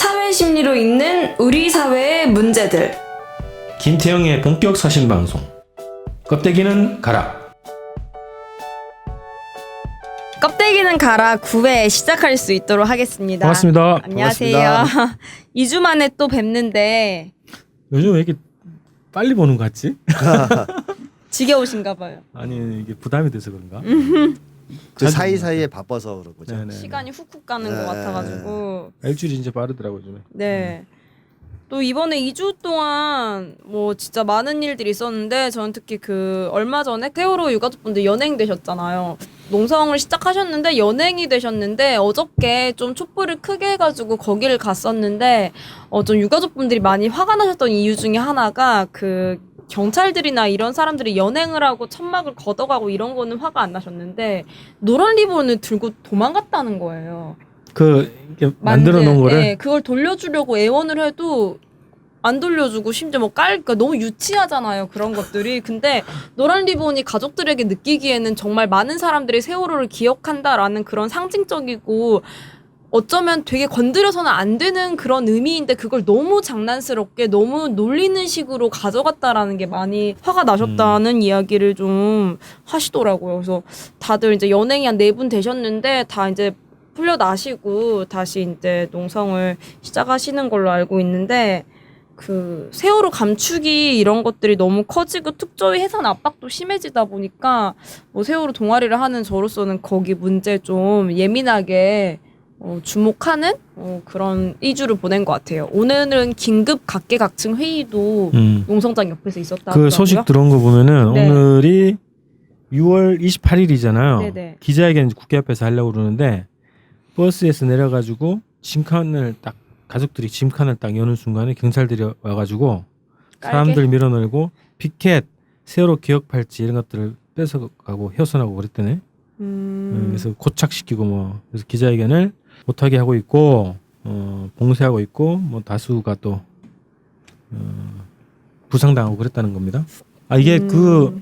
사회 심리로 읽는 우리 사회의 문제들. 김태형의 본격 사신 방송. 껍데기는 가라. 껍데기는 가라 9회 시작할 수 있도록 하겠습니다. 반갑습니다. 안녕하세요. 2주 만에 또 뵙는데 요즘 왜 이렇게 빨리 보는 것 같지? 지겨우신가 봐요. 아니 이게 부담이 돼서 그런가? 그 사이사이에 바빠서 그런 거죠. 네네. 시간이 훅훅 가는 것 같아가지고. 일주일이 이제 빠르더라고요. 요즘에. 네. 또 이번에 2주 동안 뭐 진짜 많은 일들이 있었는데 저는 특히 그 얼마 전에 세월호 유가족분들 연행 되셨잖아요. 농성을 시작하셨는데 연행이 되셨는데 어저께 좀 촛불을 크게 해가지고 거기를 갔었는데 좀 유가족분들이 많이 화가 나셨던 이유 중에 하나가 그 경찰들이나 이런 사람들이 연행을 하고 천막을 걷어가고 이런 거는 화가 안 나셨는데 노란 리본을 들고 도망갔다는 거예요. 이렇게 만들어 놓은 거를. 네, 그걸 돌려주려고 애원을 해도 안 돌려주고 심지어 뭐 그러니까 너무 유치하잖아요 그런 것들이. 근데 노란 리본이 가족들에게 느끼기에는 정말 많은 사람들이 세월호를 기억한다라는 그런 상징적이고 어쩌면 되게 건드려서는 안 되는 그런 의미인데 그걸 너무 장난스럽게 너무 놀리는 식으로 가져갔다라는 게 많이 화가 나셨다는 이야기를 좀 하시더라고요. 그래서 다들 이제 연행이 한 4분 되셨는데 다 이제 풀려나시고 다시 이제 농성을 시작하시는 걸로 알고 있는데 그 세월호 감축이 이런 것들이 너무 커지고 특조위 해산 압박도 심해지다 보니까 뭐 세월호 동아리를 하는 저로서는 거기 문제 좀 예민하게 주목하는 그런 2주를 보낸 것 같아요. 오늘은 긴급 각계각층 회의도 농성장 옆에서 있었다고 그 소식 들어온 거 보면은 네. 오늘이 6월 28일이잖아요. 네네. 기자회견 국회 앞에서 하려고 그러는데 버스에서 내려가지고 짐칸을 딱 가족들이 짐칸을 딱 여는 순간에 경찰들이 와가지고 사람들 밀어내고 피켓, 세월호 기억 팔찌 이런 것들을 뺏어가고 훼손하고 그랬더니 그래서 고착시키고 뭐 그래서 기자회견을 못하게 하고 있고 봉쇄하고 있고 뭐 다수가 또 부상당하고 그랬다는 겁니다. 이게 그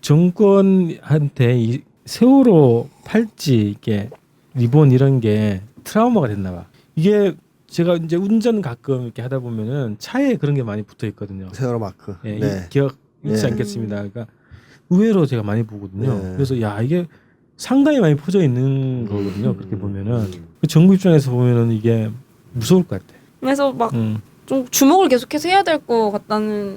정권한테 이 세월호 팔찌 이게 리본 이런 게 트라우마가 됐나 봐. 이게 제가 이제 운전 가끔 이렇게 하다 보면은 차에 그런 게 많이 붙어 있거든요. 세월호 마크. 예, 네. 기억 잊지 네. 않겠습니다. 그러니까 의외로 제가 많이 보거든요. 네. 그래서 야 이게 상당히 많이 퍼져 있는 거거든요. 그렇게 보면은 정부 입장에서 보면은 이게 무서울 것 같아. 그래서 막 좀 주목을 계속해서 해야 될 것 같다는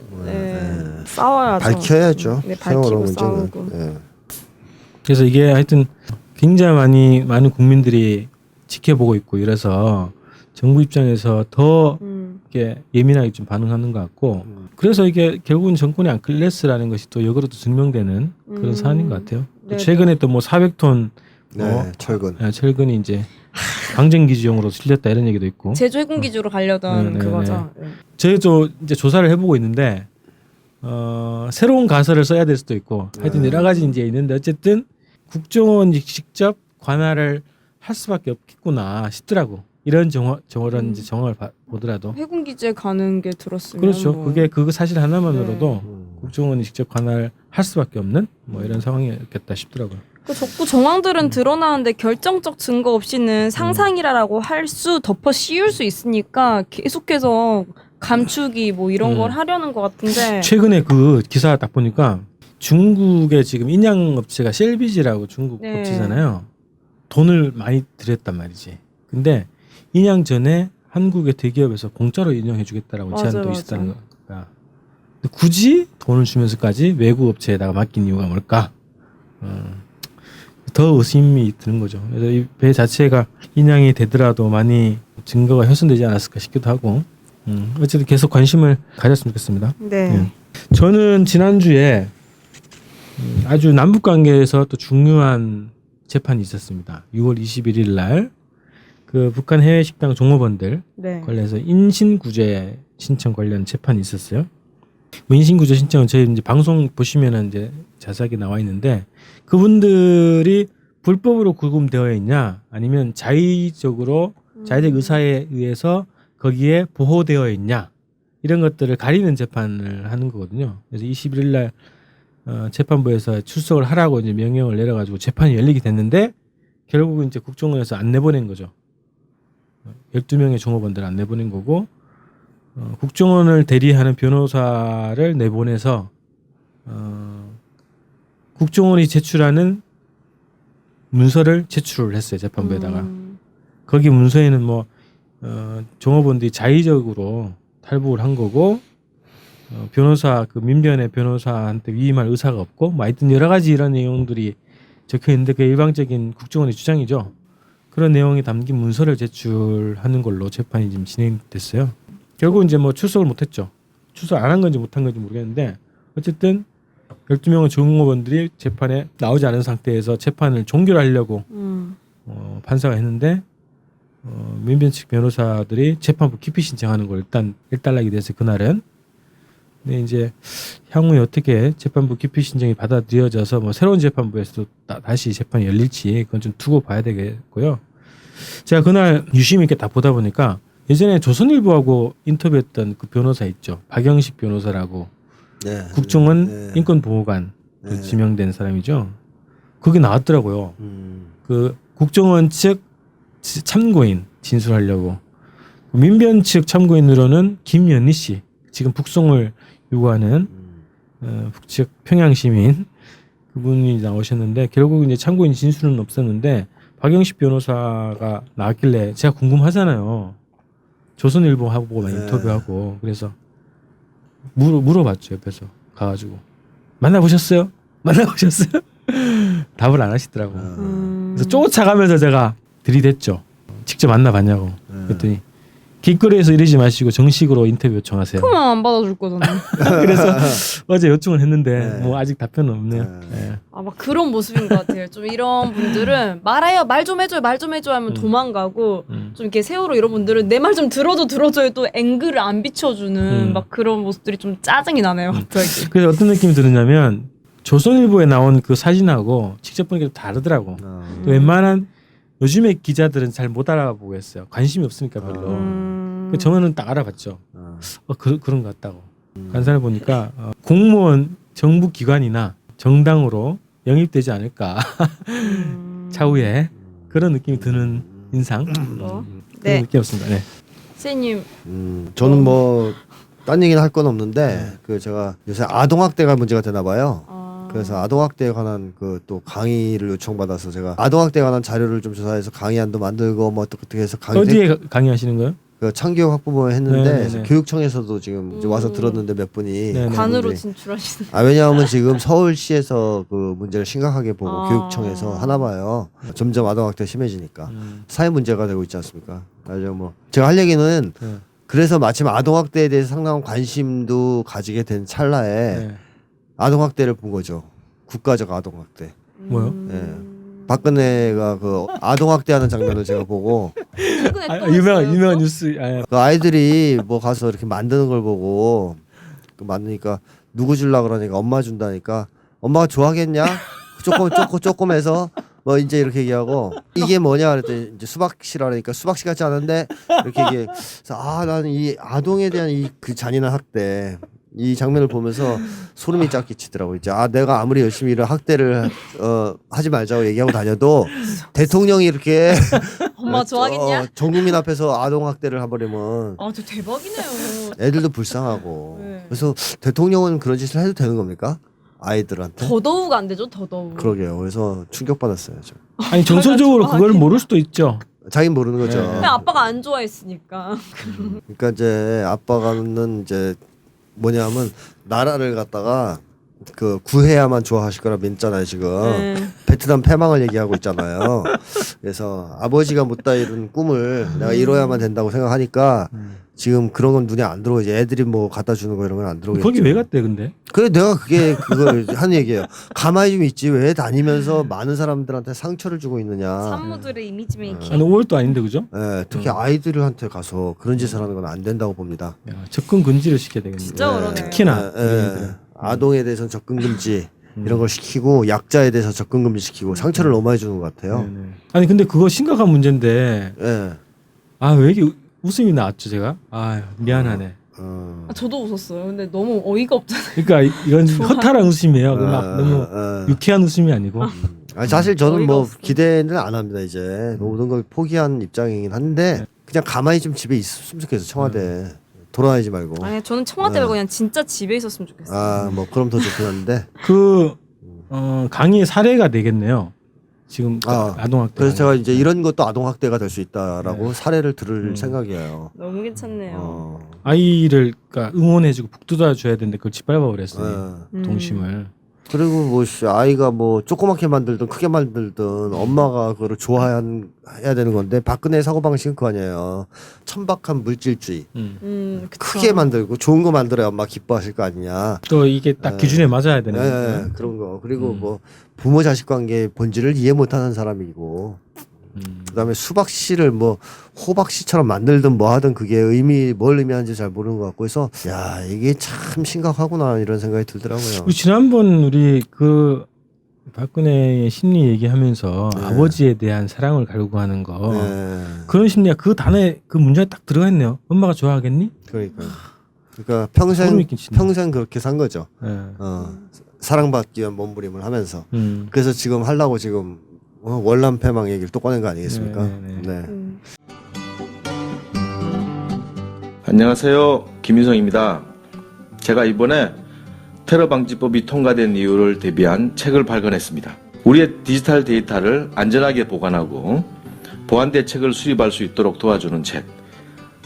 싸워야죠. 밝혀야죠. 네, 세월호 밝히고 문제는. 싸우고. 네. 그래서 이게 하여튼 굉장히 많은 국민들이 지켜보고 있고 이래서 정부 입장에서 더 이렇게 예민하게 좀 반응하는 것 같고 그래서 이게 결국은 정권의 앙클레스라는 것이 또 역으로도 증명되는 그런 사안인 것 같아요. 또 최근에 또 뭐 400톤 철근. 철근이 이제 방전기지용으로 실렸다 이런 얘기도 있고. 제주 해군기지로 가려던 그거죠. 저희도 이제 조사를 해보고 있는데 새로운 가설을 써야 될 수도 있고 하여튼 여러 가지 이제 있는데 어쨌든 국정원이 직접 관할을 할 수밖에 없겠구나 싶더라고. 이런 저런 이제 정황을 보더라도. 해군기지에 가는 게 들었으면 그렇죠. 뭐. 그거 사실 하나만으로도 국정원이 직접 관할할 수밖에 없는 뭐 이런 상황이었겠다 싶더라고요. 그 적고 정황들은 드러나는데 결정적 증거 없이는 상상이라고 할 수 덮어 씌울 수 있으니까 계속해서 감추기 뭐 이런 걸 하려는 것 같은데 최근에 그 기사 딱 보니까 중국의 지금 인양 업체가 셀비지라고 중국 업체잖아요. 돈을 많이 들였단 말이지. 근데 인양 전에 한국의 대기업에서 공짜로 인용해주겠다라고 제안도 있었다는 거야. 근데 굳이 돈을 주면서까지 외국 업체에다가 맡긴 이유가 뭘까? 더 의심이 드는 거죠. 그래서 이 배 자체가 인양이 되더라도 많이 증거가 훼손되지 않았을까 싶기도 하고. 어쨌든 계속 관심을 가졌으면 좋겠습니다. 네. 저는 지난주에 아주 남북 관계에서 또 중요한 재판이 있었습니다. 6월 21일 날 그 북한 해외 식당 종업원들 관련해서 인신구제 신청 관련 재판이 있었어요. 뭐 인신구제 신청은 저희 이제 방송 보시면은 이제 자세하게 나와 있는데 그분들이 불법으로 구금되어 있냐 아니면 자의적 의사에 의해서 거기에 보호되어 있냐 이런 것들을 가리는 재판을 하는 거거든요. 그래서 21일 날 재판부에서 출석을 하라고 이제 명령을 내려가지고 재판이 열리게 됐는데 결국은 이제 국정원에서 안 내보낸 거죠. 12명의 종업원들을 안 내보낸 거고 국정원을 대리하는 변호사를 내보내서 국정원이 제출하는 문서를 제출을 했어요. 재판부에다가. 거기 문서에는 뭐 종업원들이 자의적으로 탈북을 한 거고 변호사 그 민변의 변호사한테 위임할 의사가 없고 뭐 하여튼 여러 가지 이런 내용들이 적혀 있는데 그 일방적인 국정원의 주장이죠. 그런 내용이 담긴 문서를 제출하는 걸로 재판이 지금 진행됐어요. 결국 이제 뭐 출석을 못했죠. 출석 안 한 건지 못한 건지 모르겠는데 어쨌든 12명의 종업원들이 재판에 나오지 않은 상태에서 재판을 종결하려고 판사가 했는데 민변 측 변호사들이 재판부 기피 신청하는 걸 일단 일단락이 돼서 그날은. 근데 이제 향후에 어떻게 재판부 기피 신청이 받아들여져서 뭐 새로운 재판부에서도 다시 재판이 열릴지 그건 좀 두고 봐야 되겠고요. 제가 그날 유심히 이렇게 다 보다 보니까 예전에 조선일보하고 인터뷰했던 그 변호사 있죠. 박영식 변호사라고 네. 국정원 인권보호관 그 지명된 사람이죠. 그게 나왔더라고요. 그 국정원 측 참고인 진술하려고 민변 측 참고인으로는 김연희 씨 지금 북송을 요구하는 북측 평양 시민 그분이 나오셨는데 결국 이제 참고인 진술은 없었는데 박영식 변호사가 나왔길래 제가 궁금하잖아요. 조선일보하고 막 인터뷰하고 그래서 물어봤죠. 옆에서 가가지고 만나보셨어요? 만나보셨어요? 답을 안 하시더라고. 그래서 쫓아가면서 제가 들이댔죠. 직접 만나봤냐고. 그랬더니 길거리에서 이러지 마시고 정식으로 인터뷰 요청하세요. 그만 안 받아줄 거잖아요. 그래서 어제 요청을 했는데 뭐 아직 답변은 없네요. 네. 아, 막 그런 모습인 것 같아요. 좀 이런 분들은 말해요, 말 좀 해줘요, 말 좀 해줘요 하면 도망가고 좀 이렇게 세월호 이런 분들은 내 말 좀 들어줘요 또 앵글을 안 비춰주는 막 그런 모습들이 좀 짜증이 나네요, 갑자기. 그래서 어떤 느낌이 드느냐면 조선일보에 나온 그 사진하고 직접 보니까 다르더라고. 또 웬만한 요즘에 기자들은 잘 못 알아보겠어요. 관심이 없으니까 별로. 저는 딱 알아봤죠. 그런 것 같다고. 간사를 보니까 공무원 정부 기관이나 정당으로 영입되지 않을까. 차후에 그런 느낌이 드는 인상. 그런 네. 느낌이었습니다. 네. 선생님. 저는 뭐 딴 얘기는 할 건 없는데 그 제가 요새 아동학대가 문제가 되나 봐요. 그래서 아동학대에 관한 그 또 강의를 요청받아서 제가 아동학대에 관한 자료를 좀 조사해서 강의안도 만들고 뭐 어떻게 해서 어디에 강의하시는 거예요? 그 창교육 학부모에 했는데 네네네. 교육청에서도 지금 이제 와서 들었는데 몇 분이 네네. 관으로 그분들이 진출하시는. 왜냐하면 지금 서울시에서 그 문제를 심각하게 보고 교육청에서 하나 봐요. 점점 아동학대가 심해지니까 사회 문제가 되고 있지 않습니까? 아주 뭐 제가 할 얘기는 그래서 마침 아동학대에 대해서 상당한 관심도 가지게 된 찰나에 아동학대를 본 거죠. 국가적 아동학대. 뭐요? 예. 박근혜가 그 아동학대하는 장면을 제가 보고 유명한 뉴스. 그 아이들이 뭐 가서 이렇게 만드는 걸 보고 그 만드니까 누구 줄라 그러니까 엄마 준다니까 엄마가 좋아하겠냐? 조금 해서 뭐 이제 이렇게 얘기하고 이게 뭐냐 그랬더니 이제 수박씨라니까 수박씨 같지 않은데 이렇게 얘기해. 그래서 나는 이 아동에 대한 이 그 잔인한 학대 이 장면을 보면서 소름이 쫙 끼치더라고. 이제 내가 아무리 열심히 이런 학대를 하지 말자고 얘기하고 다녀도 대통령이 이렇게 엄마 좋아하겠냐? 전 국민 앞에서 아동 학대를 해버리면 저 대박이네요. 애들도 불쌍하고. 네. 그래서 대통령은 그런 짓을 해도 되는 겁니까? 아이들한테? 더더욱 안 되죠, 더더욱. 그러게요. 그래서 충격받았어요. 저. 아니 정서적으로 그걸 모를 수도 있죠. 자기는 모르는 거죠. 네. 근데 아빠가 안 좋아했으니까. 그러니까 이제 아빠가는 이제 뭐냐면 나라를 갖다가 그 구해야만 좋아하실 거라 믿잖아요 지금. 베트남 패망을 얘기하고 있잖아요. 그래서 아버지가 못다 이룬 꿈을 내가 이뤄야만 된다고 생각하니까 지금 그런 건 눈에 안 들어오지. 애들이 뭐 갖다 주는 거 이런 건 안 들어오겠죠. 거기 왜 갔대 근데? 그래 내가 그걸 하는 얘기예요. 가만히 좀 있지 왜 다니면서 많은 사람들한테 상처를 주고 있느냐. 산모들의 이미지 메이킹. 아니 5월도 아닌데 그죠? 네, 특히 아이들한테 가서 그런 짓을 하는 건 안 된다고 봅니다. 야, 접근 금지를 시켜야 되겠네. 진짜 그러네요. 특히나 아동에 대해서는 접근 금지 이런 걸 시키고 약자에 대해서 접근 금지 시키고 상처를 너무 많이 주는 것 같아요. 네네. 아니 근데 그거 심각한 문제인데 예. 왜 이렇게 웃음이 나왔죠 제가? 미안하네. 저도 웃었어요. 근데 너무 어이가 없잖아요. 그러니까 이건 허탈한 웃음이에요. 막 너무 유쾌한 웃음이 아니고. 사실 저는 어이가 뭐 없어. 기대는 안 합니다. 이제 모든 걸 포기한 입장이긴 한데 그냥 가만히 좀 집에 있었으면 좋겠어. 청와대 돌아다니지 말고. 아니 저는 청와대 말고 그냥 진짜 집에 있었으면 좋겠어요. 아, 뭐 그럼 더 좋긴 한데. 강의의 사례가 되겠네요. 지금 아, 아동학대. 그래서 제가 이제 이런 것도 아동학대가 될 수 있다라고 사례를 들을 생각이에요. 너무 괜찮네요. 아이를 그러니까 응원해주고 북돋아줘야 되는데 그걸 짓밟아 버렸어요. 동심을. 그리고 뭐 아이가 뭐 조그맣게 만들든 크게 만들든 엄마가 그거를 좋아해야 되는 건데 박근혜 사고방식은 그거 아니에요. 천박한 물질주의. 그쵸. 크게 만들고 좋은 거 만들어야 엄마 기뻐하실 거 아니냐. 또 이게 딱 기준에 맞아야 되는 거예요. 그런 거. 그리고 뭐 부모 자식 관계의 본질을 이해 못하는 사람이고 그다음에 수박 씨를 뭐 호박 씨처럼 만들든 뭐 하든 그게 뭘 의미하는지 잘 모르는 것 같고 해서 야 이게 참 심각하구나 이런 생각이 들더라고요. 지난번 우리 그 박근혜의 심리 얘기하면서 아버지에 대한 사랑을 갈구하는 거 그런 심리가 그 단어에 그 문장에 딱 들어가 있네요. 엄마가 좋아하겠니? 그러니까 평생 그렇게 산 거죠. 사랑받기 위한 몸부림을 하면서 그래서 지금 하려고 지금 월남패망 얘기를 또 꺼낸 거 아니겠습니까? 네. 안녕하세요. 김윤성입니다. 제가 이번에 테러 방지법이 통과된 이유를 대비한 책을 발간했습니다. 우리의 디지털 데이터를 안전하게 보관하고 보안 대책을 수립할 수 있도록 도와주는 책,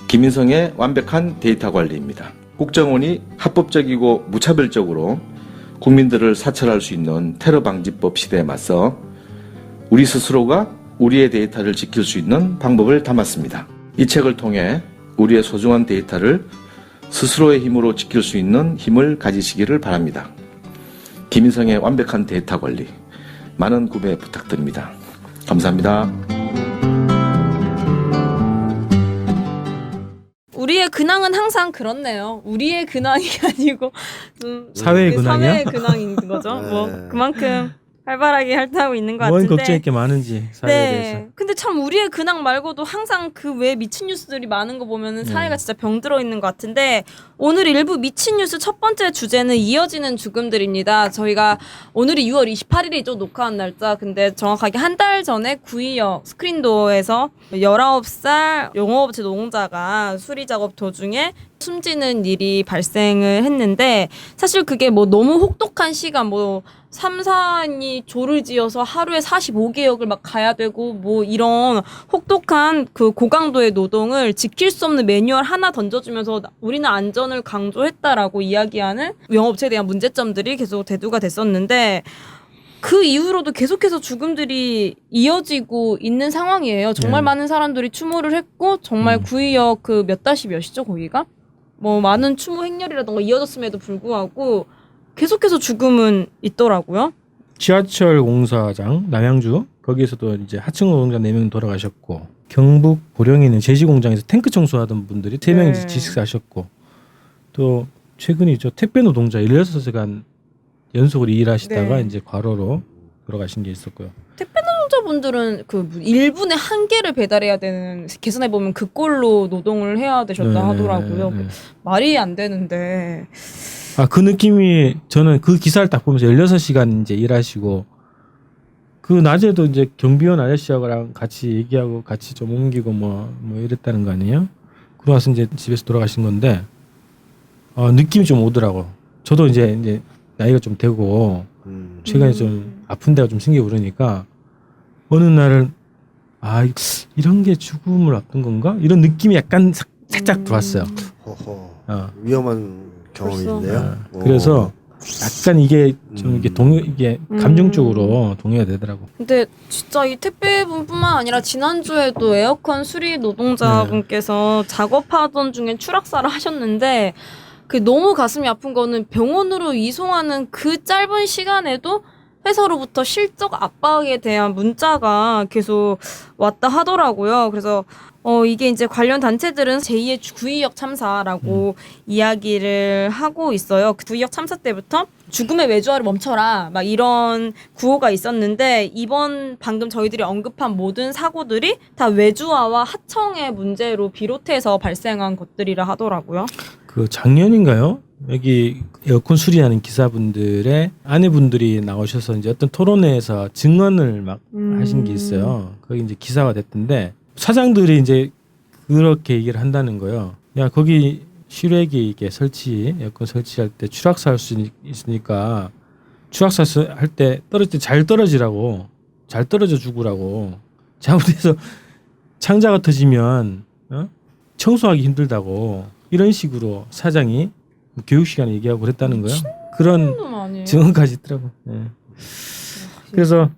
김윤성의 완벽한 데이터 관리입니다. 국정원이 합법적이고 무차별적으로 국민들을 사찰할 수 있는 테러 방지법 시대에 맞서 우리 스스로가 우리의 데이터를 지킬 수 있는 방법을 담았습니다. 이 책을 통해 우리의 소중한 데이터를 스스로의 힘으로 지킬 수 있는 힘을 가지시기를 바랍니다. 김인성의 완벽한 데이터 관리, 많은 구매 부탁드립니다. 감사합니다. 우리의 근황은 항상 그렇네요. 우리의 근황이 아니고 사회의 근황이야? 사회의 근황인 거죠. 뭐 그만큼 활발하게 활동하고 있는 것 뭔 같은데. 걱정이 게 많은지 사회에 대해서. 근데 참 우리의 근황 말고도 항상 그 외에 미친 뉴스들이 많은 거 보면은 사회가 진짜 병들어 있는 것 같은데 오늘 일부 미친 뉴스 첫 번째 주제는 이어지는 죽음들입니다. 저희가 오늘이 6월 28일이죠. 녹화한 날짜. 근데 정확하게 한 달 전에 구의역 스크린도어에서 19살 영업업체 노동자가 수리 작업 도중에 숨지는 일이 발생을 했는데 사실 그게 뭐 너무 혹독한 시간 뭐 3사인이 조를 지어서 하루에 45개역을 막 가야 되고 뭐 이런 혹독한 그 고강도의 노동을 지킬 수 없는 매뉴얼 하나 던져주면서 우리는 안전을 강조했다라고 이야기하는 영업체에 대한 문제점들이 계속 대두가 됐었는데 그 이후로도 계속해서 죽음들이 이어지고 있는 상황이에요. 정말 많은 사람들이 추모를 했고 정말 구의역 그 몇 다시 몇이죠 거기가? 뭐 많은 추모 행렬이라던가 이어졌음에도 불구하고 계속해서 죽음은 있더라고요. 지하철 공사장 남양주 거기에서도 이제 하층 노동자 4명 돌아가셨고 경북 보령에 있는 제지 공장에서 탱크 청소하던 분들이 3명이 질식사하셨고 또 최근이죠 택배 노동자 16시간 연속으로 일하시다가 이제 과로로 돌아가신 게 있었고요. 택배 노동자분들은 그 1분에 1개를 배달해야 되는 계산해 보면 그 꼴로 노동을 해야 되셨다 하더라고요. 말이 안 되는데. 그 느낌이 저는 그 기사를 딱 보면서 16시간 이제 일하시고 그 낮에도 이제 경비원 아저씨하고랑 같이 얘기하고 같이 좀 옮기고 뭐 이랬다는 거 아니에요? 그러고 나서 이제 집에서 돌아가신 건데 느낌이 좀 오더라고. 저도 이제 나이가 좀 되고 최근에 좀 아픈 데가 좀 생기고 그러니까 어느 날은 이런 게 죽음을 앞둔 건가? 이런 느낌이 약간 살짝 들어왔어요. 위험한 경험인데요. 그래서 약간 이게 좀 이게 감정적으로 동요가 되더라고. 근데 진짜 이 택배분뿐만 아니라 지난주에도 에어컨 수리 노동자분께서 작업하던 중에 추락사를 하셨는데 그 너무 가슴이 아픈 거는 병원으로 이송하는 그 짧은 시간에도 회사로부터 실적 압박에 대한 문자가 계속 왔다 하더라고요. 그래서 이게 이제 관련 단체들은 제2의 구의역 참사라고 이야기를 하고 있어요. 그 구의역 참사 때부터 죽음의 외주화를 멈춰라 막 이런 구호가 있었는데 이번 방금 저희들이 언급한 모든 사고들이 다 외주화와 하청의 문제로 비롯해서 발생한 것들이라 하더라고요. 그 작년인가요? 여기 에어컨 수리하는 기사분들의 아내분들이 나오셔서 이제 어떤 토론회에서 증언을 막 하신 게 있어요. 거기 이제 기사가 됐던데 사장들이 이제 그렇게 얘기를 한다는 거예요. 야 거기 실외기 이게 에어컨 설치할 때 추락사 할 수 있으니까 추락사 할 때 떨어질 때 잘 떨어지라고, 잘 떨어져 죽으라고. 잘못해서 창자가 터지면 청소하기 힘들다고 이런 식으로 사장이 교육 시간에 얘기하고 그랬다는 거예요. 그런 놈 아니에요? 증언까지 있더라고. 예. 그래서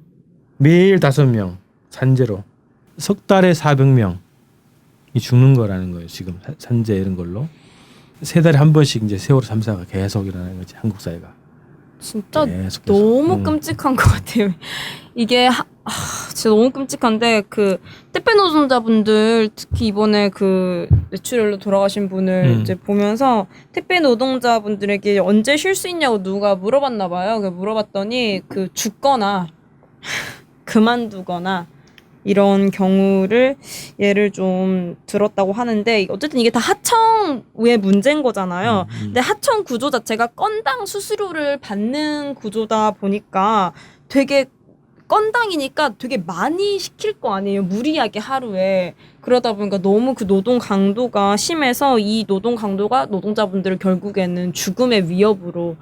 매일 5명 산재로 석 달에 400명이 죽는 거라는 거예요. 지금 산재 이런 걸로 3달에 한 번씩 이제 세월호 3사가 계속 일어나는 거지 한국 사회가. 진짜 계속해서. 너무 끔찍한 것 같아요. 이게 진짜 너무 끔찍한데 그 택배 노동자분들 특히 이번에 그 뇌출혈로 돌아가신 분을 이제 보면서 택배 노동자분들에게 언제 쉴 수 있냐고 누가 물어봤나 봐요. 물어봤더니 그 죽거나 그만두거나 이런 경우를 예를 좀 들었다고 하는데 어쨌든 이게 다 하청의 문제인 거잖아요. 근데 하청 구조 자체가 건당 수수료를 받는 구조다 보니까 되게 건당이니까 되게 많이 시킬 거 아니에요. 무리하게 하루에. 그러다 보니까 너무 그 노동 강도가 심해서 이 노동 강도가 노동자분들을 결국에는 죽음의 위협으로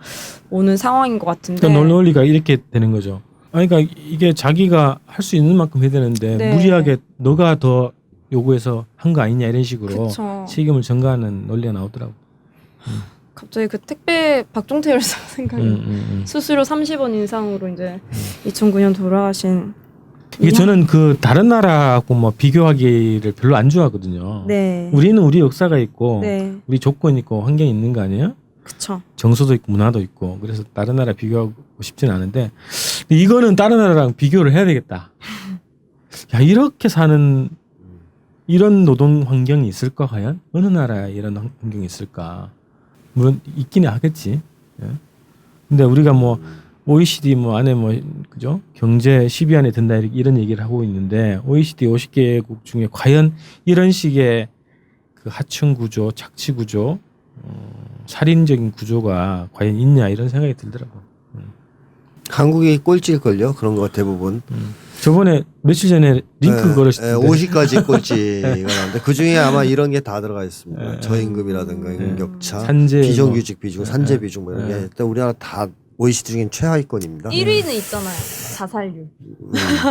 오는 상황인 것 같은데. 그러니까 논리가 이렇게 되는 거죠. 아니, 그러니까 이게 자기가 할 수 있는 만큼 해야 되는데 네. 무리하게 너가 더 요구해서 한 거 아니냐 이런 식으로 그쵸. 책임을 전가하는 논리가 나오더라고. 갑자기 그 택배 박종태 열사 생각이 수수료 30원 인상으로 이제 2009년 돌아가신 이게 저는 그 다른 나라하고 뭐 비교하기를 별로 안 좋아하거든요. 네. 우리는 우리 역사가 있고 네. 우리 조건이 있고 환경이 있는 거 아니에요? 그쵸. 정서도 있고 문화도 있고 그래서 다른 나라 비교하고 싶지는 않은데 이거는 다른 나라랑 비교를 해야 되겠다. 야 이렇게 사는 이런 노동 환경이 있을까 과연? 어느 나라에 이런 환경이 있을까? 물론 있기는 하겠지. 예. 근데 우리가 뭐 OECD 뭐 안에 뭐 그죠? 경제 10위 안에 든다 이런 얘기를 하고 있는데 OECD 50개국 중에 과연 이런 식의 그 하층 구조, 착취 구조, 살인적인 구조가 과연 있냐 이런 생각이 들더라고. 한국이 꼴찌일걸요. 그런 거 대부분. 저번에 며칠 전에 링크 걸었을 때 50가지 꼴찌가 나는데 그 중에 아마 이런 게 다 들어가 있습니다. 저임금이라든가 임금격차, 산재 비정규직 비중, 산재 비중 뭐 이런 게 일단 우리나라 다 OECD 중엔 최하위권입니다. 1위는 있잖아요. 자살률.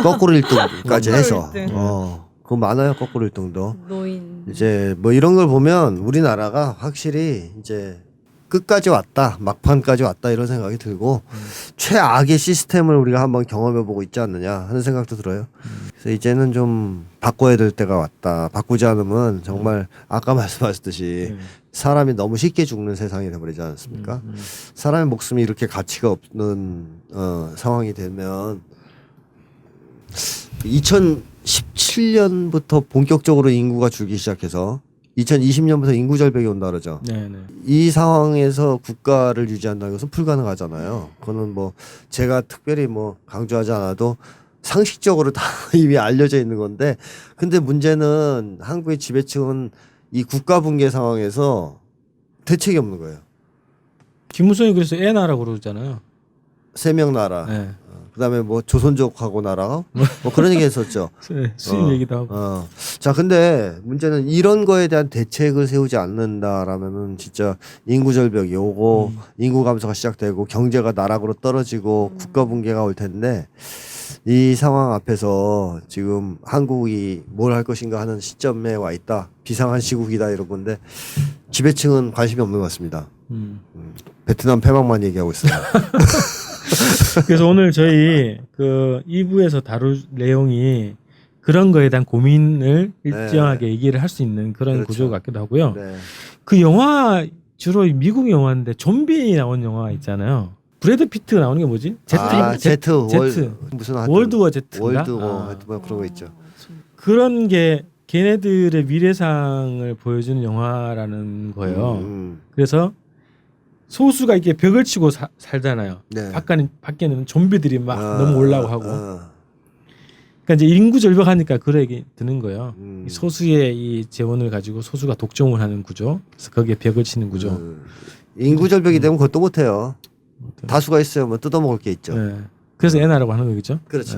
거꾸로 1등까지 해서. 거꾸로 1등. 그거 많아요. 거꾸로 1등도. 노인. 이제 뭐 이런 걸 보면 우리나라가 확실히 이제 끝까지 왔다, 막판까지 왔다 이런 생각이 들고 최악의 시스템을 우리가 한번 경험해보고 있지 않느냐 하는 생각도 들어요. 그래서 이제는 좀 바꿔야 될 때가 왔다. 바꾸지 않으면 정말 아까 말씀하셨듯이 사람이 너무 쉽게 죽는 세상이 돼버리지 않습니까? 사람의 목숨이 이렇게 가치가 없는 상황이 되면 2017년부터 본격적으로 인구가 줄기 시작해서 2020년부터 인구 절벽이 온다 그러죠. 네네. 이 상황에서 국가를 유지한다는 것은 불가능하잖아요. 그거는 뭐 제가 특별히 뭐 강조하지 않아도 상식적으로 다 이미 알려져 있는 건데, 근데 문제는 한국의 지배층은 이 국가 붕괴 상황에서 대책이 없는 거예요. 김무성이 그래서 애 나라고 그러잖아요. 3명 나라. 네. 그다음에 뭐 조선족하고 나라 뭐 그런 얘기 했었죠. 수입 얘기도 하고. 자, 근데 문제는 이런 거에 대한 대책을 세우지 않는다라면은 진짜 인구 절벽이 오고 인구 감소가 시작되고 경제가 나락으로 떨어지고 국가 붕괴가 올 텐데, 이 상황 앞에서 지금 한국이 뭘 할 것인가 하는 시점에 와 있다. 비상한 시국이다 이런 건데 지배층은 관심이 없는 것 같습니다. 베트남 패망만 얘기하고 있어요. 그래서 오늘 저희 그 2부에서 다룰 내용이 그런 거에 대한 고민을 일정하게 얘기를 할 수 있는 그런 그렇죠. 구조 같기도 하고요. 네. 그 영화 주로 미국 영화인데 좀비 나온 영화 있잖아요. 브래드 피트 나오는 게 뭐지? 제트. 제트. 무슨 하여튼 월드워 제트인가? 월드워 뭐 그런 거 있죠. 그런 게 걔네들의 미래상을 보여주는 영화라는 거예요. 그래서 소수가 이렇게 벽을 치고 살잖아요. 네. 밖에는 좀비들이 막 너무 올라오고 하고. 아. 그러니까 이제 인구 절벽하니까 그런 얘기 드는 거예요. 음. 이 소수의 이 재원을 가지고 소수가 독점을 하는 구조. 그래서 거기에 벽을 치는 구조. 인구 절벽이 되면 그것도 못 해요. 다수가 있어요. 뭐 뜯어먹을 게 있죠. 네. 그래서 애나라고 하는 거겠죠. 그렇죠.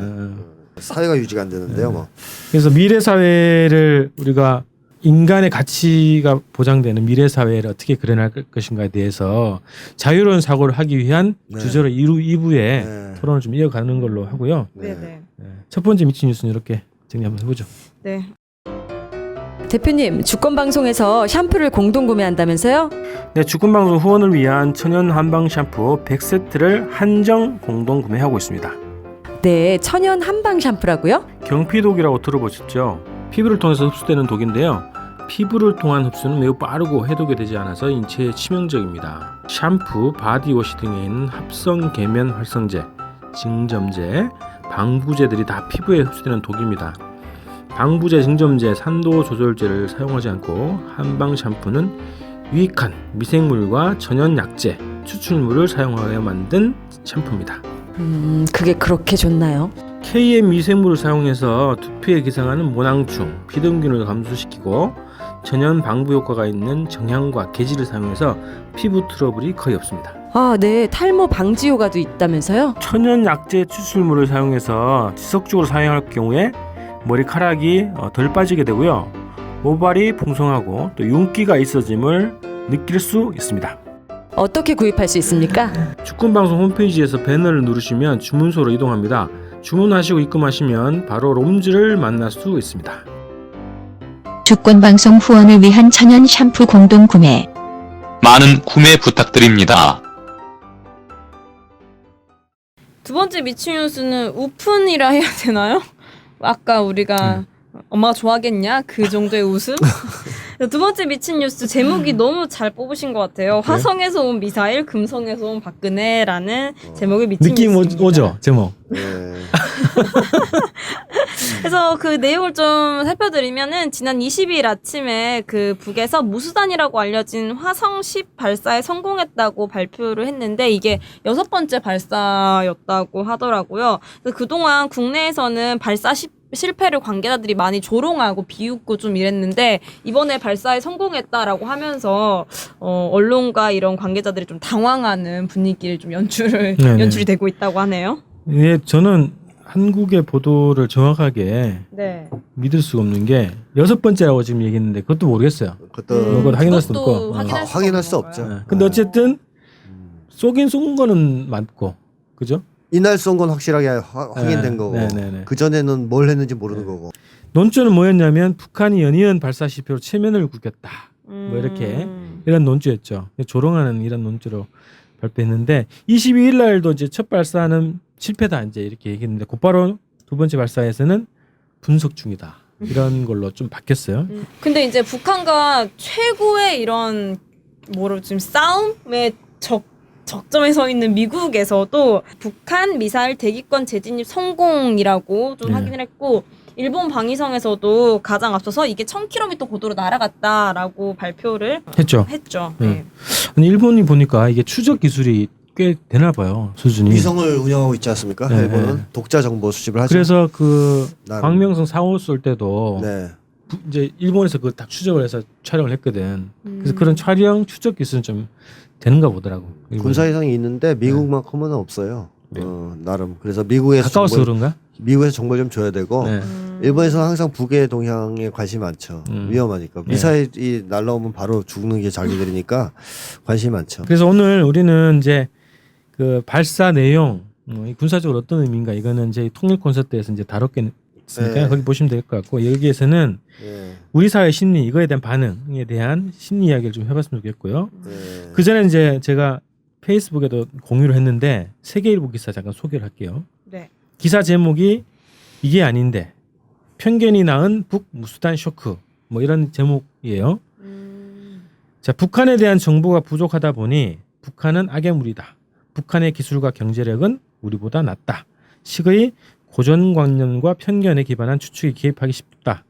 사회가 유지가 안 되는데요. 뭐. 그래서 미래 사회를 우리가 인간의 가치가 보장되는 미래 사회를 어떻게 그려날 것인가에 대해서 자유로운 사고를 하기 위한 네. 주제로 2부에 네. 토론을 좀 이어가는 걸로 하고요. 네, 네. 첫 번째 미친 뉴스는 이렇게 정리 한번 해보죠. 네. 대표님, 주권방송에서 샴푸를 공동 구매한다면서요? 네, 주권방송 후원을 위한 천연 한방 샴푸 100세트를 한정 공동 구매하고 있습니다. 네, 천연 한방 샴푸라고요? 경피독이라고 들어보셨죠? 피부를 통해서 흡수되는 독인데요. 피부를 통한 흡수는 매우 빠르고 해독이 되지 않아서 인체에 치명적입니다. 샴푸, 바디워시 등에 있는 합성 계면 활성제, 증점제, 방부제들이 다 피부에 흡수되는 독입니다. 방부제, 증점제, 산도 조절제를 사용하지 않고 한방 샴푸는 유익한 미생물과 천연 약재, 추출물을 사용하여 만든 샴푸입니다. 그게 그렇게 좋나요? KM 미생물을 사용해서 두피에 기생하는 모낭충, 피등균을 감소시키고 천연 방부 효과가 있는 정향과 계지를 사용해서 피부 트러블이 거의 없습니다. 아, 네, 탈모 방지 효과도 있다면서요? 천연 약재 추출물을 사용해서 지속적으로 사용할 경우에 머리카락이 덜 빠지게 되고요. 모발이 풍성하고 또 윤기가 있어짐을 느낄 수 있습니다. 어떻게 구입할 수 있습니까? 주권방송 홈페이지에서 배너를 누르시면 주문소로 이동합니다. 주문하시고 입금하시면 바로 롬즈를 만날 수 있습니다. 주권방송 후원을 위한 천연 샴푸 공동 구매. 많은 구매 부탁드립니다. 두 번째 미친 뉴스는 우푼이라 해야 되나요? 아까 우리가 엄마가 좋아하겠냐? 그 정도의 웃음? 두 번째 미친 뉴스 제목이 너무 잘 뽑으신 것 같아요. 화성에서 온 미사일, 금성에서 온 박근혜라는 제목의 미친 느낌 뉴스입니다. 오죠? 제목. 네. 그래서 그 내용을 좀 살펴드리면은 지난 22일 아침에 그 북에서 무수단이라고 알려진 화성 10 발사에 성공했다고 발표를 했는데 이게 6번째 발사였다고 하더라고요. 그래서 그동안 국내에서는 발사 실패를 관계자들이 많이 조롱하고 비웃고 좀 이랬는데 이번에 발사에 성공했다라고 하면서 언론과 이런 관계자들이 좀 당황하는 분위기를 좀 연출이 되고 있다고 하네요. 예, 저는 한국의 보도를 정확하게 네. 믿을 수가 없는 게 6번째라고 지금 얘기했는데 그것도 모르겠어요. 그것도 확인할 수 그것도 없고. 확인할 수 수가 없죠. 없는 네. 근데 어쨌든 쏘긴 쏜 거는 맞고, 그죠? 이날 쏜 건 확실하게 확인된 거고 네네네. 그 전에는 뭘 했는지 모르는 거고. 논조는 뭐였냐면 북한이 연이은 발사 실패로 체면을 구겼다. 뭐 이렇게 이런 논조였죠. 조롱하는 이런 논조로 발표했는데 22일 날도 이제 첫 발사는 실패다 이제 이렇게 얘기했는데 곧바로 두 번째 발사에서는 분석 중이다. 이런 걸로 좀 바뀌었어요. 근데 이제 북한과 최고의 이런 지금 싸움의 적점에 서 있는 미국에서도 북한 미사일 대기권 재진입 성공이라고 좀 확인을 했고 일본 방위성에서도 가장 앞서서 이게 1000km 고도로 날아갔다라고 발표를 했죠. 네. 아니, 일본이 보니까 이게 추적 기술이 꽤 되나 봐요. 수준이. 위성을 운영하고 있지 않습니까? 네, 일본은 네. 독자 정보 수집을 하죠. 그래서 그 나름. 광명성 4호 쏠 때도 네. 이제 일본에서 그거 다 추적을 해서 촬영을 했거든. 그래서 그런 촬영 추적 기술은 좀 되는가 보더라고. 일본이. 군사위성이 있는데 미국만큼은 없어요. 네. 나름. 그래서 미국에서 가까워서 그런가? 미국에서 정보를 좀 줘야 되고 네. 일본에서는 항상 북의 동향에 관심이 많죠. 위험하니까. 네. 미사일이 날라오면 바로 죽는 게 자기들이니까 관심이 많죠. 그래서 오늘 우리는 이제 그 발사 내용 이 군사적으로 어떤 의미인가 이거는 이제 통일 콘서트에서 이제 다뤘겠으니까 네. 거기 보시면 될 것 같고 여기에서는 예. 우리 사회 심리 이거에 대한 반응에 대한 심리 이야기를 좀 해봤으면 좋겠고요. 예. 그 전에 이제 제가 페이스북에도 공유를 했는데 세계일보 기사 잠깐 소개를 할게요. 네. 기사 제목이 이게 아닌데 편견이 낳은 북 무수단 쇼크 뭐 이런 제목이에요. 자, 북한에 대한 정보가 부족하다 보니 북한은 악의 무리다. 북한의 기술과 경제력은 우리보다 낫다. 식의 고정관념과 편견에 기반한 추측이 개입하기 쉽다.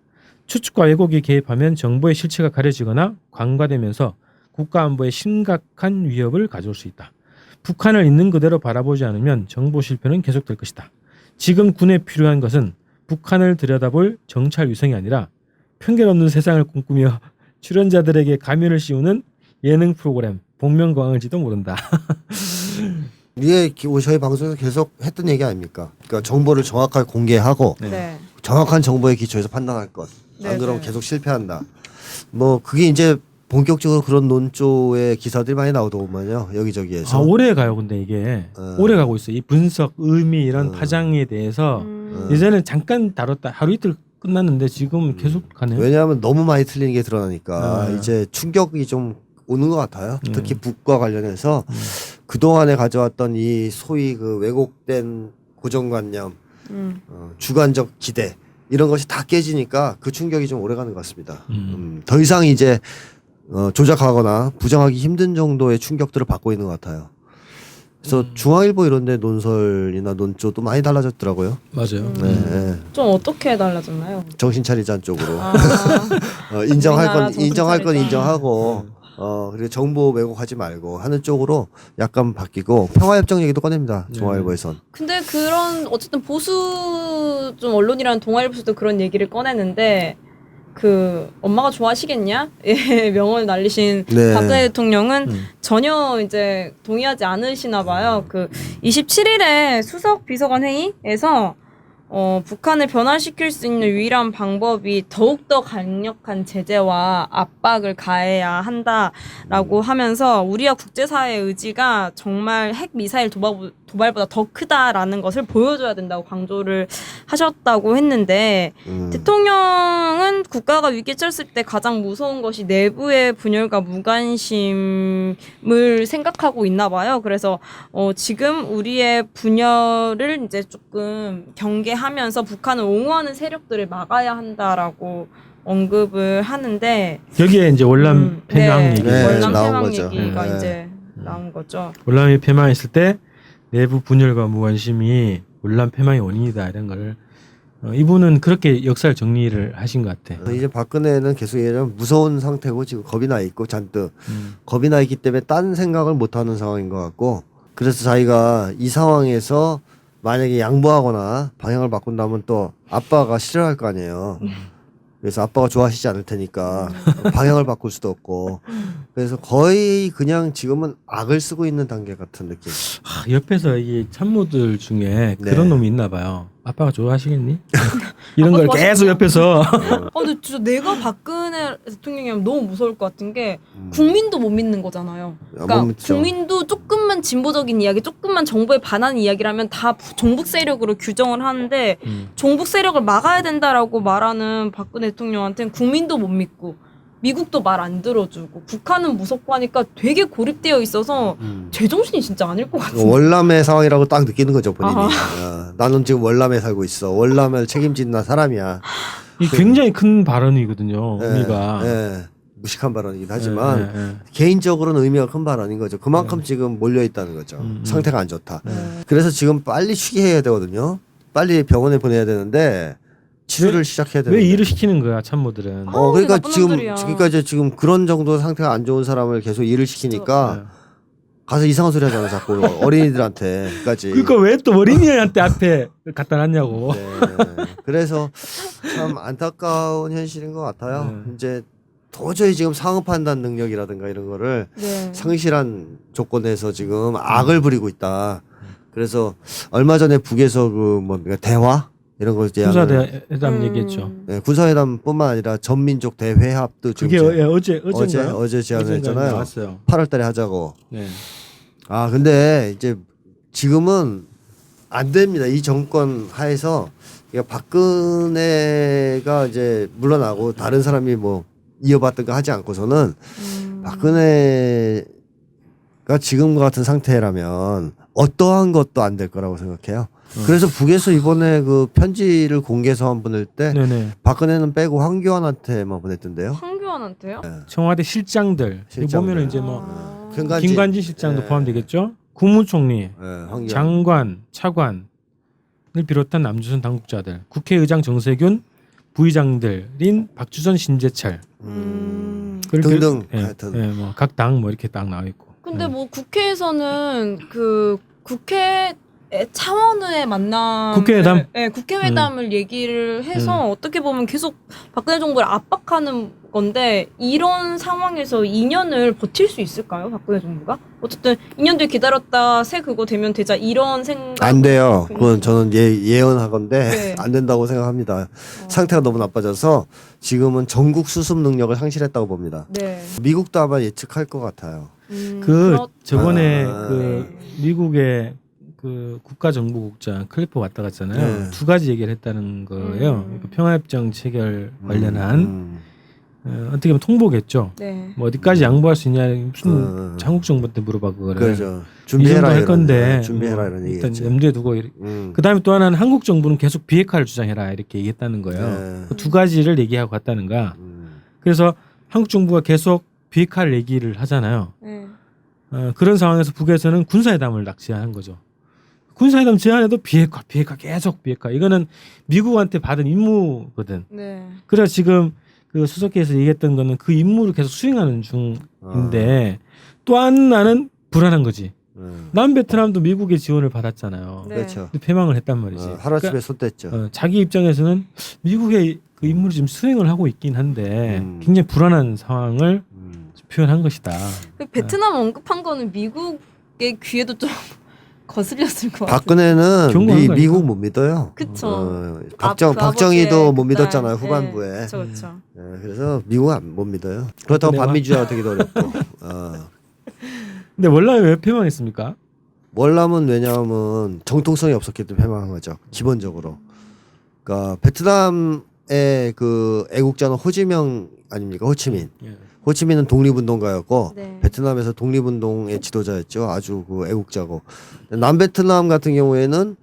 추측과 왜곡이 개입하면 정보의 실체가 가려지거나 관과되면서 국가 안보에 심각한 위협을 가져올 수 있다. 북한을 있는 그대로 바라보지 않으면 정보 실패는 계속될 것이다. 지금 군에 필요한 것은 북한을 들여다볼 정찰 위성이 아니라 편견 없는 세상을 꿈꾸며 출연자들에게 가면을 씌우는 예능 프로그램 복면가왕일지도 모른다. 이게 저희 방송에서 계속 했던 얘기 아닙니까? 그러니까 정보를 정확하게 공개하고 네. 정확한 정보에 기초해서 판단할 것. 안 네, 그러면 네. 계속 실패한다. 뭐 그게 이제 본격적으로 그런 논조의 기사들이 많이 나오더구만요. 여기저기에서. 아, 오래 가요. 근데 이게 오래 가고 있어요. 이 분석, 의미 이런 파장에 대해서 예전에 잠깐 다뤘다 하루 이틀 끝났는데 지금 계속 가네요. 왜냐하면 너무 많이 틀리는 게 드러나니까 네. 이제 충격이 좀 오는 것 같아요. 특히 북과 관련해서 그동안에 가져왔던 이 소위 그 왜곡된 고정관념, 주관적 기대 이런 것이 다 깨지니까 그 충격이 좀 오래가는 것 같습니다. 더 이상 이제 조작하거나 부정하기 힘든 정도의 충격들을 받고 있는 것 같아요. 그래서 중앙일보 이런 데 논설이나 논조도 많이 달라졌더라고요. 맞아요. 네, 네. 좀 어떻게 달라졌나요? 정신 차리자는 쪽으로. 아, 인정할 우리나라 건 정신 인정할 건 차리자. 인정하고 그리고 정보 왜곡하지 말고 하는 쪽으로 약간 바뀌고 평화협정 얘기도 꺼냅니다. 중앙일보에선. 근데 그런 어쨌든 보수 좀 언론이라는 동아일보에서도 그런 얘기를 꺼내는데 그 엄마가 좋아하시겠냐? 예, 명언을 날리신 네. 박근혜 대통령은 전혀 이제 동의하지 않으시나 봐요. 그 27일에 수석 비서관 회의에서 북한을 변화시킬 수 있는 유일한 방법이 더욱더 강력한 제재와 압박을 가해야 한다라고 하면서 우리와 국제사회의 의지가 정말 핵 미사일 도발보다 더 크다라는 것을 보여줘야 된다고 강조를 하셨다고 했는데 대통령은 국가가 위기에 처했을 때 가장 무서운 것이 내부의 분열과 무관심을 생각하고 있나 봐요. 그래서 지금 우리의 분열을 이제 조금 경계하면서 북한을 옹호하는 세력들을 막아야 한다라고 언급을 하는데 여기에 이제 월남 폐망 네, 얘기. 네, 월남 나온 폐망 거죠. 얘기가 네. 이제 나온 거죠. 월남이 폐망했을 때 내부 분열과 무관심이 월남 폐망의 원인이다 이런 걸 이분은 그렇게 역사를 정리를 하신 것 같아. 이제 박근혜는 계속 얘기하면 무서운 상태고 지금 겁이 나 있고 잔뜩 겁이 나 있기 때문에 딴 생각을 못 하는 상황인 것 같고 그래서 자기가 이 상황에서 만약에 양보하거나 방향을 바꾼다면 또 아빠가 싫어할 거 아니에요. 그래서 아빠가 좋아하시지 않을 테니까 방향을 바꿀 수도 없고 그래서 거의 그냥 지금은 악을 쓰고 있는 단계 같은 느낌. 옆에서 이 참모들 중에 네. 그런 놈이 있나 봐요. 아빠가 좋아하시겠니? 이런 걸 아빠 계속 옆에서 근데 진짜 내가 박근혜 대통령이면 너무 무서울 것 같은 게 국민도 못 믿는 거잖아요. 그러니까 못 믿죠. 국민도 조금만 진보적인 이야기, 조금만 정부에 반하는 이야기라면 다 종북 세력으로 규정을 하는데 종북 세력을 막아야 된다라고 말하는 박근혜 대통령한테는 국민도 못 믿고 미국도 말 안 들어주고 북한은 무섭고 하니까 되게 고립되어 있어서 제정신이 진짜 아닐 것 같은데. 월남의 상황이라고 딱 느끼는 거죠 본인이. 아하. 나는 지금 월남에 살고 있어. 월남을 책임진다 사람이야. 이 굉장히 큰 발언이거든요. 예, 의미가. 예. 무식한 발언이긴 하지만 예, 예. 개인적으로는 의미가 큰 발언인 거죠. 그만큼 지금 몰려 있다는 거죠. 상태가 안 좋다. 그래서 지금 빨리 취기해야 되거든요. 빨리 병원에 보내야 되는데 치료를 시작해야 되는데. 왜 일을 시키는 거야 참모들은? 그러니까 나쁜 지금 놈들이야. 그러니까 이제 지금 그런 정도 상태가 안 좋은 사람을 계속 일을 시키니까 가서 이상한 소리 하잖아 자꾸 어린이들한테까지. 그러니까 왜 또 어린이한테 앞에 갖다 놨냐고. 네. 그래서 참 안타까운 현실인 것 같아요. 이제 도저히 지금 상업 판단 능력이라든가 이런 거를 네. 상실한 조건에서 지금 악을 부리고 있다. 그래서 얼마 전에 북에서 그 뭐 대화 이런 걸 이제 군사회담 얘기했죠. 네, 군사회담뿐만 아니라 전민족 대회합도 지금 그게 어제인가요? 어제 제안을 했잖아요. 나왔어요. 8월달에 하자고. 네. 근데 이제 지금은 안 됩니다. 이 정권 하에서 그러니까 박근혜가 이제 물러나고 다른 사람이 뭐 이어받든가 하지 않고서는 박근혜가 지금과 같은 상태라면 어떠한 것도 안 될 거라고 생각해요. 그래서 북에서 이번에 그 편지를 공개서 보낼 때 네네. 박근혜는 빼고 황교안한테만 보냈던데요. 황교안한테요? 청와대 실장들. 실장들. 보면은 이제 뭐 김관진. 김관진 실장도 네. 포함되겠죠. 국무총리, 네, 황교안. 장관, 차관을 비롯한 남조선 당국자들, 국회의장 정세균, 부의장들인 박주선, 신재철 등등 예, 하여튼. 예, 뭐각 당 뭐 이렇게 딱 나와 있고. 근데 뭐 국회에서는 그 국회 차원의 만남, 국회회담? 네, 국회회담을 얘기를 해서 어떻게 보면 계속 박근혜 정부를 압박하는 건데 이런 상황에서 2년을 버틸 수 있을까요, 박근혜 정부가? 어쨌든 2년 뒤에 기다렸다 새 그거 되면 되자 이런 생각 안 돼요. 그건 저는 예언하건데 네. 안 된다고 생각합니다. 상태가 너무 나빠져서 지금은 전국 수습 능력을 상실했다고 봅니다. 네. 미국도 아마 예측할 것 같아요. 저번에 아. 미국의 그 국가정보국장 클리퍼 왔다 갔잖아요. 네. 두 가지 얘기를 했다는 거예요. 그러니까 평화협정 체결 관련한 어떻게 보면 통보겠죠. 네. 뭐 어디까지 양보할 수 있냐 무슨 한국 정부한테 물어봐 그거를. 그렇죠. 이 준비해라 정도 할 건데 준비해라 뭐 이런 일단 얘기죠. 염두에 두고 그다음에 또 하나는 한국 정부는 계속 비핵화를 주장해라 이렇게 얘기했다는 거예요. 네. 그두 가지를 얘기하고 갔다는가. 그래서 한국 정부가 계속 비핵화를 얘기를 하잖아요. 네. 그런 상황에서 북에서는 군사회담을 낙제한 거죠. 군사회담 제안해도 비핵화 계속 비핵화. 이거는 미국한테 받은 임무거든. 네. 그래서 지금 그 수석께서 얘기했던 거는 그 임무를 계속 수행하는 중인데 또 하나는 불안한 거지. 남베트남도 미국의 지원을 받았잖아요. 네. 그렇죠. 근데 패망을 했단 말이지. 하루아침에 손댔죠. 자기 입장에서는 미국의 그 임무를 지금 수행을 하고 있긴 한데 굉장히 불안한 상황을 표현한 것이다. 베트남 언급한 거는 미국의 귀에도 좀 거슬렸을 것 같아요. 박근혜는 경고한 거 미국 못 믿어요. 그쵸. 박정희도 못 아버지의 믿었잖아요. 그때. 후반부에. 그쵸, 그쵸. 그래서 미국 못 믿어요. 그렇다고 박근혜가? 반민주화가 되기도 어렵고. 근데 월남이 왜 패망했습니까? 월남은 왜냐하면 정통성이 없었기 때문에 패망한 거죠. 기본적으로. 그러니까 베트남의 그 애국자는 호지명 아닙니까? 호치민. 예. 호치민은 독립운동가였고 네. 베트남에서 독립운동의 지도자였죠. 아주 그 애국자고. 남베트남 같은 경우에는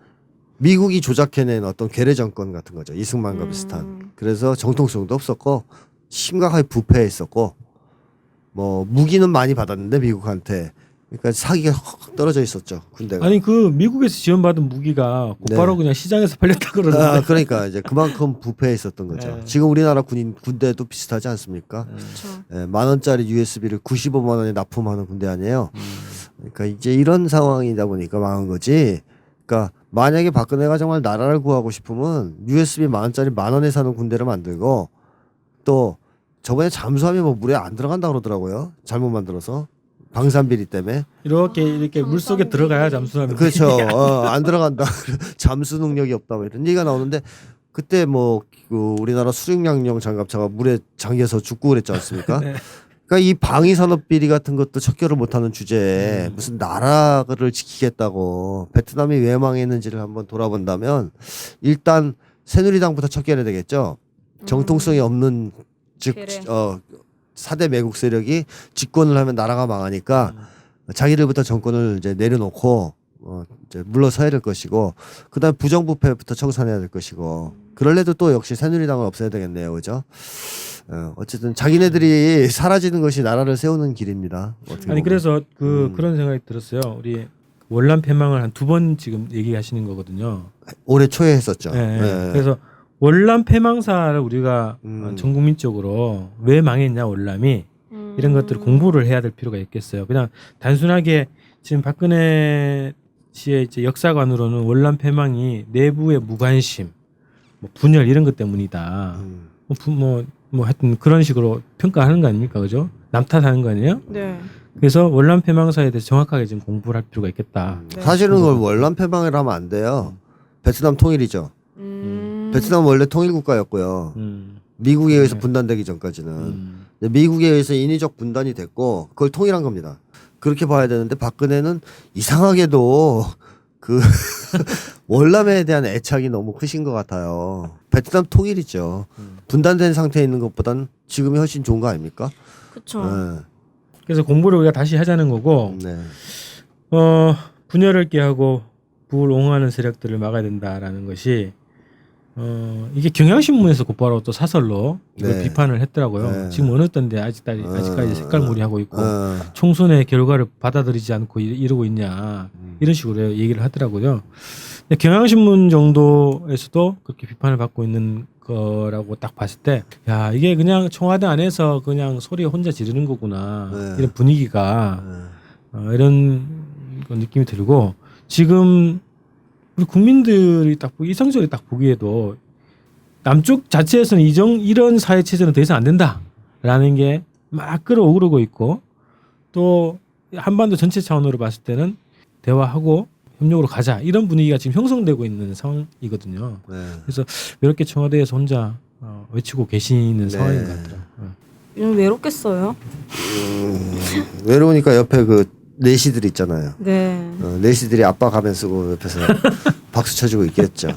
미국이 조작해낸 어떤 괴뢰 정권 같은 거죠. 이승만과 비슷한. 그래서 정통성도 없었고 심각하게 부패했었고 뭐 무기는 많이 받았는데 미국한테. 그러니까 사기가 확 떨어져 있었죠. 군대가. 아니 그 미국에서 지원받은 무기가 곧바로 네. 그냥 시장에서 팔렸다 그러는데. 그러니까 이제 그만큼 부패해 있었던 거죠. 네. 지금 우리나라 군대도 비슷하지 않습니까? 그쵸. 10,000원짜리 USB를 95만 원에 납품하는 군대 아니에요. 그러니까 이제 이런 상황이다 보니까 망한 거지. 그러니까 만약에 박근혜가 정말 나라를 구하고 싶으면 USB 10,000원짜리 10,000원에 사는 군대를 만들고 또 저번에 잠수함이 뭐 물에 안 들어간다 그러더라고요. 잘못 만들어서. 방산비리 때문에. 이렇게 물 속에 들어가야 잠수함이. 그렇죠. 안 들어간다. 잠수 능력이 없다. 뭐 이런 얘기가 나오는데 그때 뭐 그 우리나라 수륙양용 장갑차가 물에 잠겨서 죽고 그랬지 않습니까? 네. 그러니까 이 방위산업 비리 같은 것도 척결을 못하는 주제에 무슨 나라를 지키겠다고 베트남이 왜 망했는지를 한번 돌아본다면 일단 새누리당부터 척결해야 되겠죠. 정통성이 없는 즉 그래. 4대 매국 세력이 집권을 하면 나라가 망하니까 자기들부터 정권을 이제 내려놓고 이제 물러서야 될 것이고 그다음 부정부패부터 청산해야 될 것이고 그럴래도 또 역시 새누리당을 없애야 되겠네요, 그죠? 어쨌든 자기네들이 사라지는 것이 나라를 세우는 길입니다. 어떻게 아니 보면. 그래서 그런 생각이 들었어요. 우리 월남 패망을 한 2번 지금 얘기하시는 거거든요. 올해 초에 했었죠. 네. 네. 그래서 월남 패망사를 우리가 전 국민적으로 왜 망했냐 월남이 이런 것들을 공부를 해야 될 필요가 있겠어요. 그냥 단순하게 지금 박근혜 씨의 이제 역사관으로는 월남 패망이 내부의 무관심, 뭐 분열 이런 것 때문이다. 뭐 하여튼 그런 식으로 평가하는 거 아닙니까, 그죠? 남 탓하는 거 아니에요? 네. 그래서 월남 패망사에 대해서 정확하게 지금 공부를 할 필요가 있겠다. 네. 사실은 그걸 월남 패망을 하면 안 돼요. 베트남 통일이죠. 베트남 원래 통일 국가였고요. 미국에 의해서 네. 분단되기 전까지는 근데 미국에 의해서 인위적 분단이 됐고 그걸 통일한 겁니다. 그렇게 봐야 되는데 박근혜는 이상하게도 그 월남에 대한 애착이 너무 크신 것 같아요. 베트남 통일이죠. 분단된 상태에 있는 것보단 지금이 훨씬 좋은 거 아닙니까? 그쵸. 네. 그래서 공부를 우리가 다시 하자는 거고 네. 분열을 깨하고 부를 옹호하는 세력들을 막아야 된다라는 것이 이게 경향신문에서 곧바로 또 사설로 이걸 네. 비판을 했더라고요. 네. 지금 어느 때인데 아직까지 색깔물이 하고 있고 어. 총선의 결과를 받아들이지 않고 이러고 있냐 이런 식으로 얘기를 하더라고요. 근데 경향신문 정도에서도 그렇게 비판을 받고 있는 거라고 딱 봤을 때, 야 이게 그냥 청와대 안에서 그냥 소리 혼자 지르는 거구나 네. 이런 분위기가 이런 느낌이 들고 지금 우리 국민들이 딱 이성적으로 딱 보기에도 남쪽 자체에서는 이런 사회 체제는 더 이상 안 된다라는 게 막 끌어오르고 있고 또 한반도 전체 차원으로 봤을 때는 대화하고 협력으로 가자 이런 분위기가 지금 형성되고 있는 상황이거든요. 네. 그래서 이렇게 청와대에서 혼자 외치고 계시는 상황인 것 같아요. 요즘 외롭겠어요. 외로우니까 옆에 그 내시들 있잖아요. 네. 내시들이 아빠 가면 쓰고 옆에서 박수 쳐주고 있겠죠.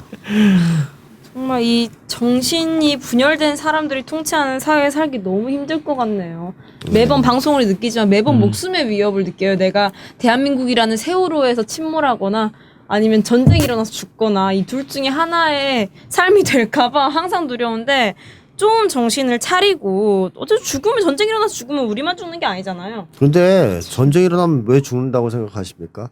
정말 이 정신이 분열된 사람들이 통치하는 사회에 살기 너무 힘들 것 같네요. 매번 방송을 느끼지만 매번 목숨의 위협을 느껴요. 내가 대한민국이라는 세월호에서 침몰하거나 아니면 전쟁이 일어나서 죽거나 이 둘 중에 하나의 삶이 될까봐 항상 두려운데 좀 정신을 차리고 어차피 죽으면 전쟁이 일어나서 죽으면 우리만 죽는 게 아니잖아요. 그런데 전쟁이 일어나면 왜 죽는다고 생각하십니까?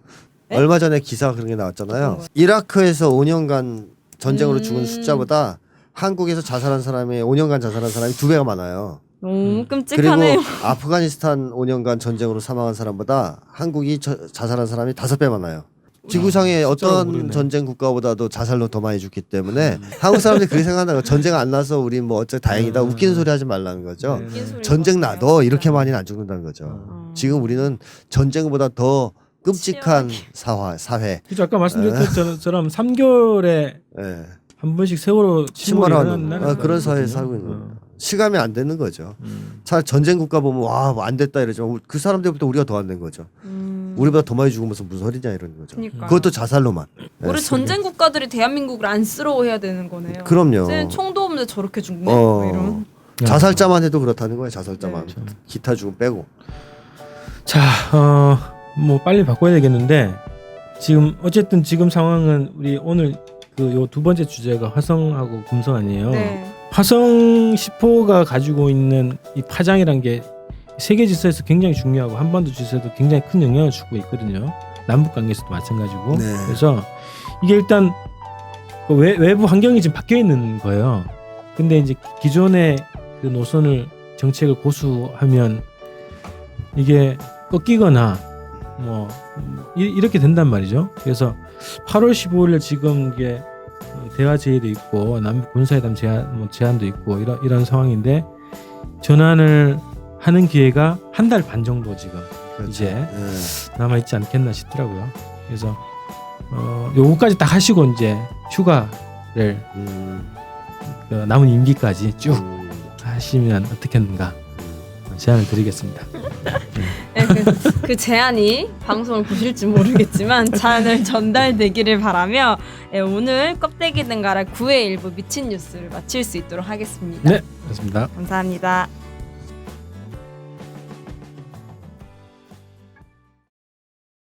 네? 얼마 전에 기사 그런 게 나왔잖아요. 이라크에서 5년간 전쟁으로 죽은 숫자보다 한국에서 자살한 사람이 5년간 자살한 사람이 2배가 많아요. 너무 그리고 끔찍하네요. 아프가니스탄 5년간 전쟁으로 사망한 사람보다 한국이 자살한 사람이 5배 많아요. 지구상의 진짜로 어떤 모르네. 전쟁 국가보다도 자살로 더 많이 죽기 때문에 한국 사람들이 그렇게 생각한다는 거예요. 전쟁 안 나서 우리 뭐 어째 다행이다. 웃기는 소리 하지 말라는 거죠. 네. 웃긴 소리인 전쟁 것 같아요. 나도 이렇게 많이는 안 죽는다는 거죠. 지금 우리는 전쟁보다 더 끔찍한 사회. 그죠 아까 말씀드렸던 것처럼 3개월에 예. 한 번씩 세월호 침몰이 침몰하는 일어나는 그런 사회에 거거든요. 살고 있는 거예요. 시감이 안 되는 거죠. 차 전쟁 국가 보면 와뭐 안 됐다 이러지만 그 사람들보다 우리가 더 안 된 거죠. 우리보다 더 많이 죽으면서 무슨 소리냐 이러는 거죠. 그러니까요. 그것도 자살로만. 우리 전쟁 국가들이 대한민국을 안쓰러워해야 되는 거네요. 그럼요. 쟤는 총도 없는데 저렇게 죽네. 뭐 이런. 자살자만 해도 그렇다는 거예요. 자살자만. 네. 기타 죽음 빼고. 자, 뭐 빨리 바꿔야 되겠는데 지금 어쨌든 지금 상황은 우리 오늘 그 요 두 번째 주제가 화성하고 금성 아니에요. 네. 화성 10호가 가지고 있는 이 파장이란 게 세계 질서에서 굉장히 중요하고 한반도 질서에도 굉장히 큰 영향을 주고 있거든요. 남북 관계에서도 마찬가지고. 네. 그래서 이게 일단 그 외부 환경이 지금 바뀌어 있는 거예요. 근데 이제 기존의 그 노선을 정책을 고수하면 이게 꺾이거나 뭐 이렇게 된단 말이죠. 그래서 8월 15일 지금 이게 대화 제의도 있고 남북 군사회담 제안도 있고 이런 상황인데 전환을 하는 기회가 한 달 반 정도 지금 그렇죠. 이제 예. 남아 있지 않겠나 싶더라고요. 그래서 요거까지 딱 하시고 이제 휴가를 그 남은 임기까지 쭉 하시면 어떻겠는가 제안을 드리겠습니다. 네, 그 제안이 방송을 보실지 모르겠지만 잘 전달되기를 바라며 오늘 껍데기 등가라 9회 일부 미친 뉴스를 마칠 수 있도록 하겠습니다. 네, 그렇습니다. 감사합니다.